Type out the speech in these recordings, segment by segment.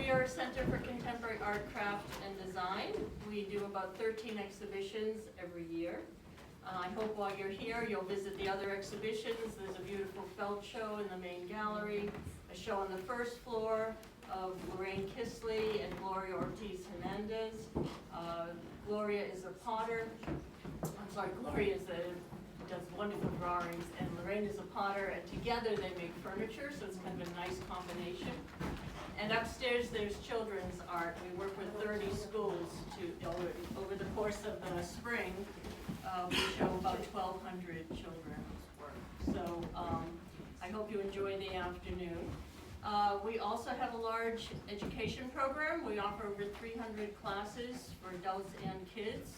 we are a Center for Contemporary Art, Craft, and Design. We do about 13 exhibitions every year. I hope while you're here, you'll visit the other exhibitions. There's a beautiful felt show in the main gallery, a show on the first floor of Lorraine Kisley and Gloria Ortiz Hernandez. Gloria is a potter. Gloria does wonderful drawings, and Lorraine is a potter, and together they make furniture, so it's kind of a nice combination. And upstairs there's children's art. We work with 30 schools over the course of the spring. We show about 1,200 children's work. So I hope you enjoy the afternoon. We also have a large education program. We offer over 300 classes for adults and kids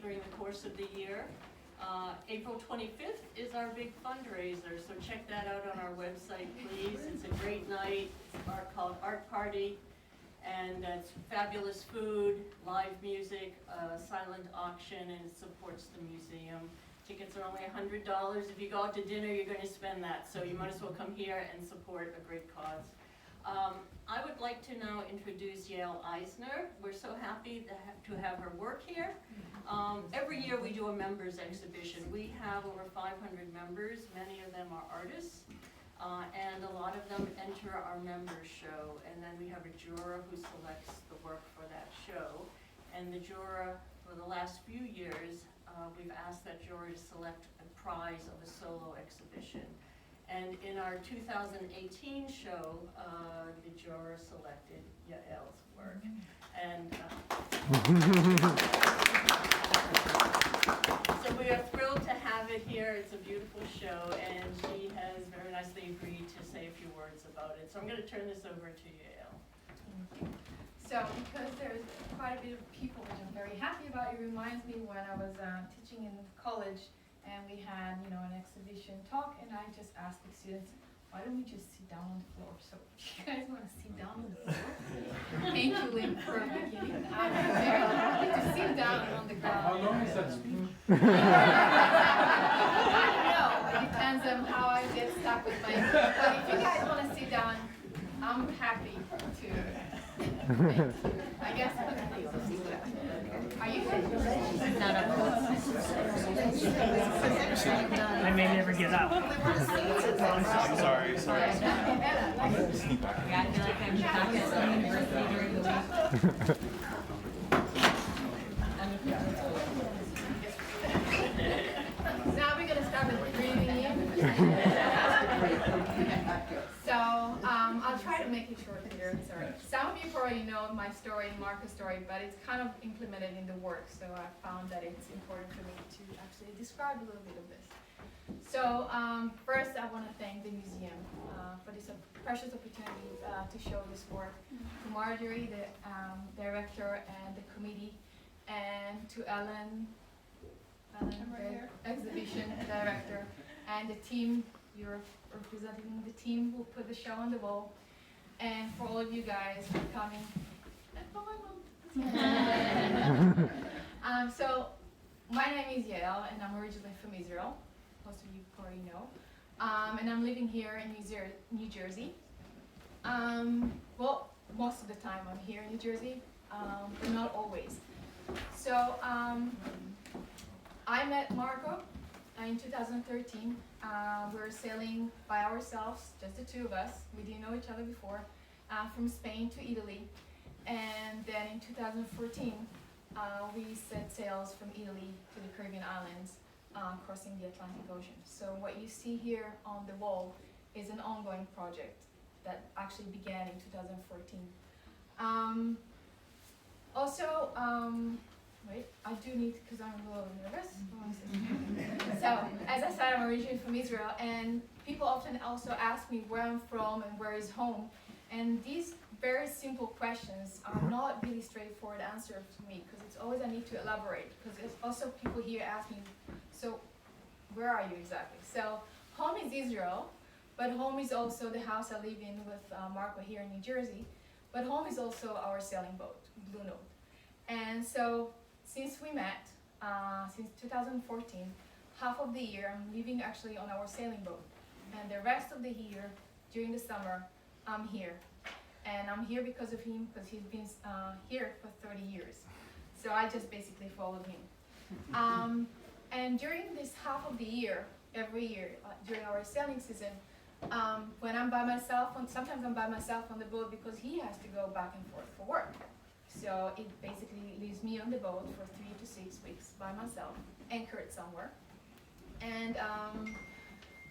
during the course of the year. April 25th is our big fundraiser, so check that out on our website, please. It's a great night. It's called Art Party, and it's fabulous food, live music, silent auction, and it supports the museum. Tickets are only $100. If you go out to dinner, you're going to spend that, so you might as well come here and support a great cause. I would like to now introduce Yael Eisner. We're so happy to have her work here. Every year we do a members exhibition. We have over 500 members. Many of them are artists, and a lot of them enter our members show. And then we have a juror who selects the work for that show. And the juror, for the last few years, we've asked that juror to select a prize of a solo exhibition. And in our 2018 show, the juror selected Yael's work. And so we are thrilled to have it here. It's a beautiful show, and she has very nicely agreed to say a few words about it. So I'm going to turn this over to Yael. So because there's quite a bit of people, which I'm very happy about, it reminds me when I was teaching in college, and we had, an exhibition talk, and I just asked the students, why don't we just sit down on the floor? So, do you guys want to sit down on the floor? Thank you, Lynn, for beginning. I'm very happy to sit down on the ground. How long is that speech? I don't know. It depends on how I get stuck with my. But if you guys want to sit down, I'm happy to. I guess. Are you good? I may never get up. I'm sorry. I'm going to sneak back. Yeah, I feel like I'm back at some university during the week. Now we're going to start with breathing in. So I'll try to make it short here. Sorry. Some of you probably know my story, Marco's story, but it's kind of implemented in the work. So I found that it's important for me to actually describe a little bit of this. So first, I want to thank the museum for this precious opportunity to show this work. To Marjorie, the director and the committee, and to Ellen, the exhibition director, and the team. You're representing the team who put the show on the wall, and for all of you guys for coming. So my name is Yael, and I'm originally from Israel. Most of you probably know. And I'm living here in New Jersey. Well, most of the time I'm here in New Jersey, but not always. So I met Marco in 2013. We were sailing by ourselves, just the two of us. We didn't know each other before, from Spain to Italy. And then in 2014, we set sails from Italy to the Caribbean islands, crossing the Atlantic Ocean. So what you see here on the wall is an ongoing project that actually began in 2014. Wait, I do need, because I'm a little nervous. So, as I said, I'm originally from Israel, and people often also ask me where I'm from and where is home. And these very simple questions are not really straightforward answers to me, because it's always I need to elaborate. Because there's also people here ask me, so where are you exactly? So, home is Israel, but home is also the house I live in with Marco here in New Jersey. But home is also our sailing boat, Blue Note. And so, since we met, since 2014, half of the year I'm living actually on our sailing boat. And the rest of the year, during the summer, I'm here. And I'm here because of him, because he's been here for 30 years. So I just basically followed him. And during this half of the year, every year, during our sailing season, when I'm by myself, sometimes I'm by myself on the boat because he has to go back and forth for work. So it basically leaves me on the boat for 3 to 6 weeks by myself, anchored somewhere. And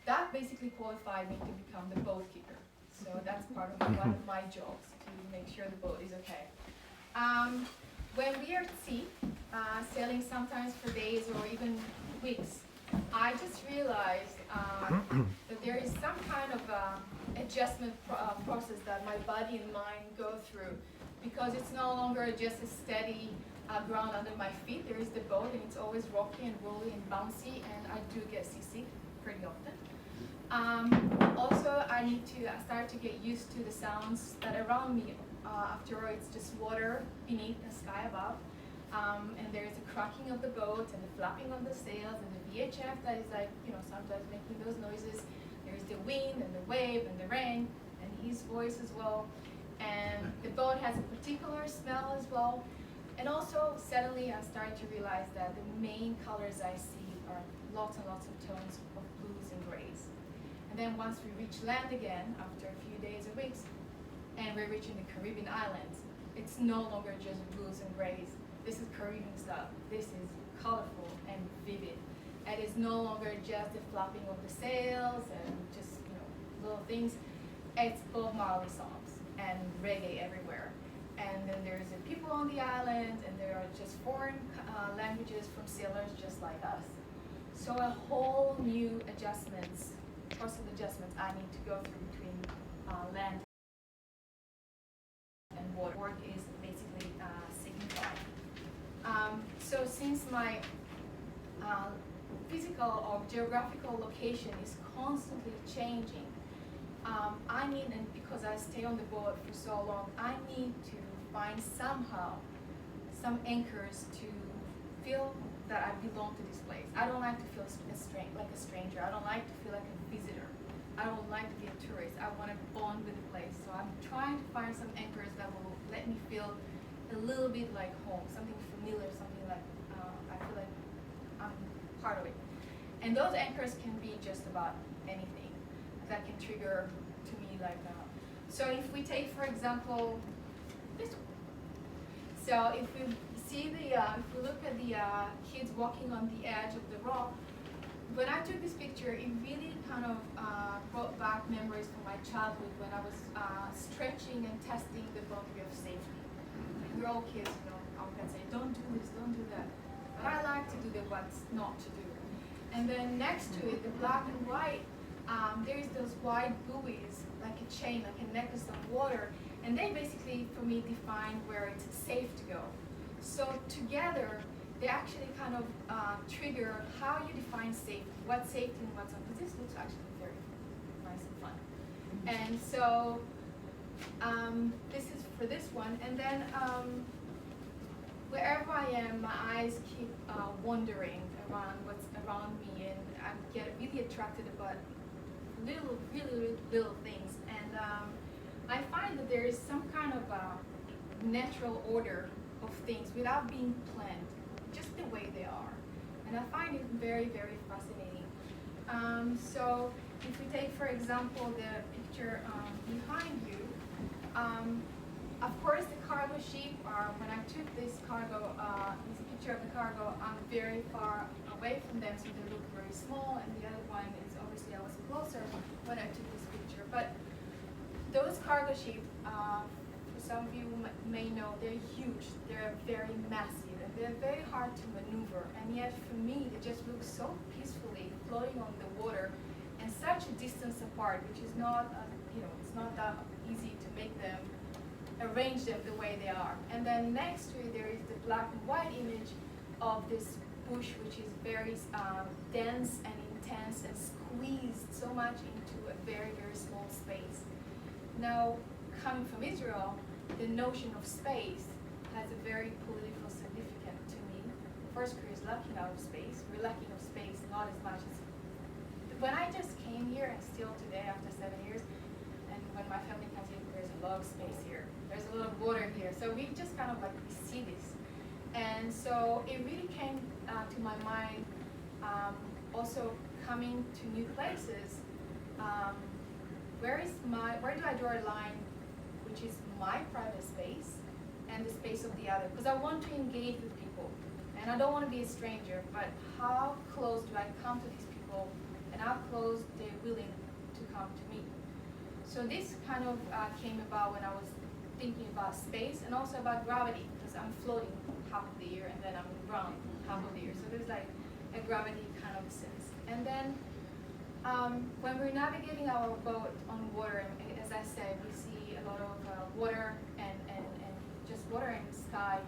that basically qualified me to become the boat keeper. So that's part of one of my jobs, to make sure the boat is okay. When we are at sea, sailing sometimes for days or even weeks, I just realized that there is some kind of adjustment process that my body and mind go through, because it's no longer just a steady ground under my feet. There is the boat, and it's always rocky and rolly and bouncy, and I do get seasick pretty often. Also, I need to start to get used to the sounds that are around me. After all, it's just water beneath and sky above. And there's the cracking of the boat and the flapping of the sails and the VHF that is like, sometimes making those noises. There's the wind and the wave and the rain and his voice as well. And the boat has a particular smell as well. And also, suddenly I started to realize that the main colors I see are lots and lots of tones of blues and grays. And then once we reach land again, after a few days or weeks, and we're reaching the Caribbean islands, it's no longer just blues and grays. This is Caribbean stuff. This is colorful and vivid. It is no longer just the flapping of the sails and just little things. It's Bob Marley songs and reggae everywhere. And then there's the people on the island, and there are just foreign languages from sailors just like us. So a whole new process of adjustments I need to go through between land and water. Work is basically signified. So since my physical or geographical location is constantly changing, I need, and because I stay on the boat for so long, I need to find somehow some anchors to feel that I belong to this place. I don't like to feel like a stranger. I don't like to feel like a visitor. I don't like to be a tourist. I want to bond with the place. So I'm trying to find some anchors that will let me feel a little bit like home, something familiar, something like I feel like I'm part of it. And those anchors can be just about anything that can trigger to me like so if we take, for example, this one. So if we see if we look at the kids walking on the edge of the rock, when I took this picture, it really kind of brought back memories from my childhood when I was stretching and testing the boundary of safety. We're all kids, I can say, don't do this, don't do that. But I like to do what's not to do. And then next to it, the black and white, there's those wide buoys, like a chain, like a necklace of water, and they basically, for me, define where it's safe to go. So together, they actually kind of trigger how you define safety, what's safety and what's not, because this looks actually very nice and fun. And so this is for this one, and then wherever I am, my eyes keep wandering around what's around me, and I get really attracted about really little things. And I find that there is some kind of natural order of things without being planned, just the way they are. And I find it very, very fascinating. So if we take, for example, the picture behind you, of course the cargo ship, when I took this picture of the cargo, I'm very far away from them, so they look very small, and the other one is obviously I was closer when I took this picture. But those cargo ships, for some of you may know, they're huge, they're very massive, and they're very hard to maneuver, and yet for me they just look so peacefully floating on the water and such a distance apart, which is not, it's not that easy to make them, arrange them the way they are. And then next to it there is the black and white image of this bush, which is very dense and intense and squeezed so much into a very, very small space. Now, coming from Israel, the notion of space has a very political significance to me. First, Korea is lacking out of space. We're lacking of space, not as much as when I just came here, and still today after 7 years, and when my family comes in, there's a lot of space here. There's a lot of water here. So we just kind of like see this. And so it really came to my mind, also coming to new places. Where do I draw a line which is my private space and the space of the other? Because I want to engage with people and I don't want to be a stranger, but how close do I come to these people and how close they're willing to come to me? So this kind of came about when I was thinking about space and also about gravity, because I'm floating half of the year and then I'm on the ground half of the year. So there's like a gravity kind of sense. And then when we're navigating our boat on water, and as I said, we see a lot of water and just water in the sky.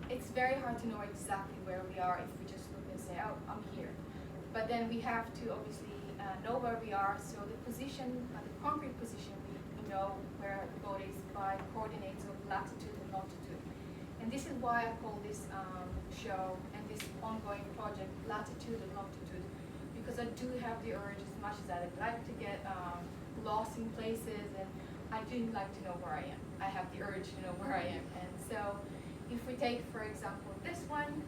It's very hard to know exactly where we are if we just look and say, oh, I'm here. But then we have to obviously know where we are. So the position, the concrete position, we know where the boat is by coordinates of latitude and longitude. And this is why I call this show and this ongoing project Latitude and Longitude, because I do have the urge, as much as I'd like to get lost in places, and I do like to know where I am. I have the urge to know where I am. And so if we take, for example, this one,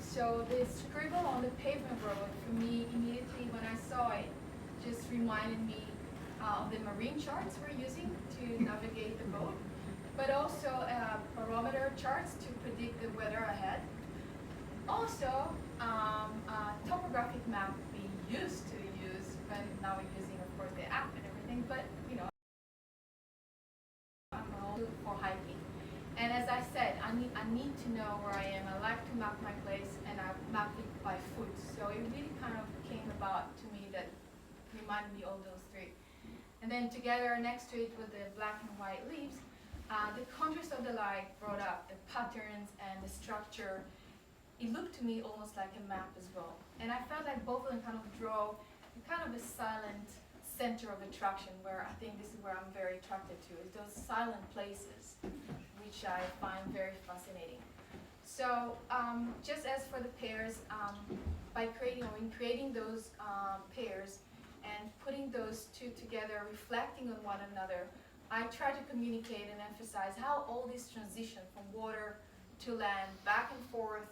so the scribble on the pavement road, for me, immediately when I saw it, just reminded me of the marine charts we're using to navigate the boat, but also barometer charts to predict the weather ahead. Also, topographic map we used to use, but now we're using, of course, the app and everything, but, you know, I'm all for hiking. And as I said, I need to know where I am. I like to map my place, and I map it by foot. So it really kind of came about to me that reminded me of those three. And then together next to it with the black and white leaves, the contrast of the light brought up the patterns and the structure. It looked to me almost like a map as well. And I felt like both of them kind of draw kind of a silent center of attraction, where I think this is where I'm very attracted to, is those silent places, which I find very fascinating. So just as for the pairs, by creating those pairs and putting those two together, reflecting on one another, I try to communicate and emphasize how all this transition from water to land, back and forth,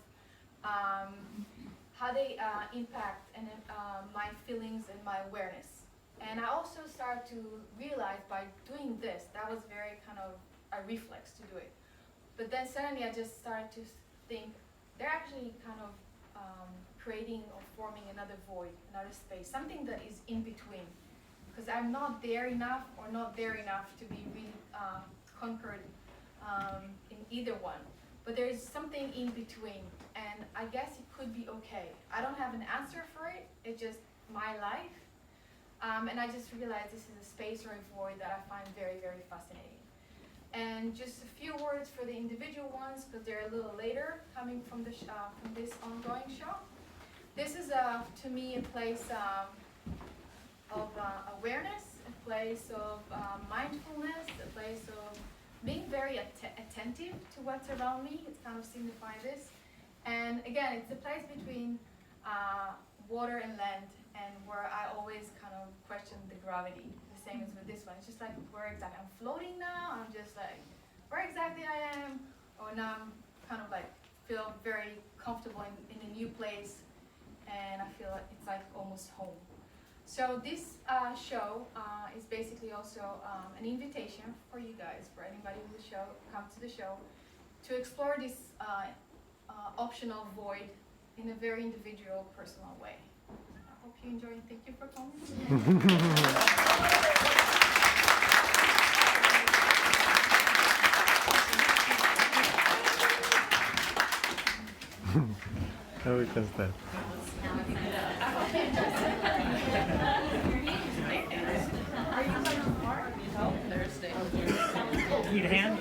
how they impact and my feelings and my awareness. And I also started to realize by doing this, that was very kind of a reflex to do it. But then suddenly I just started to think, they're actually kind of creating or forming another void, another space, something that is in between. Because I'm not there enough or not there enough to be really conquered in either one. But there is something in between, and I guess it could be okay. I don't have an answer for it, it's just my life. And I just realized this is a space or a void that I find very, very fascinating. And just a few words for the individual ones, because they're a little later, coming from the from this ongoing show. This is, to me, a place of awareness, a place of mindfulness, a place of being very attentive to what's around me. It's kind of signifying this. And again, it's a place between water and land, and where I always kind of question the gravity. The same as with this one. It's just like, where exactly? I'm floating now. I'm just like, where exactly I am? Or now I'm kind of like, feel very comfortable in a new place, and I feel like it's like almost home. So this show is basically also an invitation for you guys, for anybody who come to the show, to explore this optional void in a very individual, personal way. I hope you enjoy and thank you for coming. How it does that? Need a hand?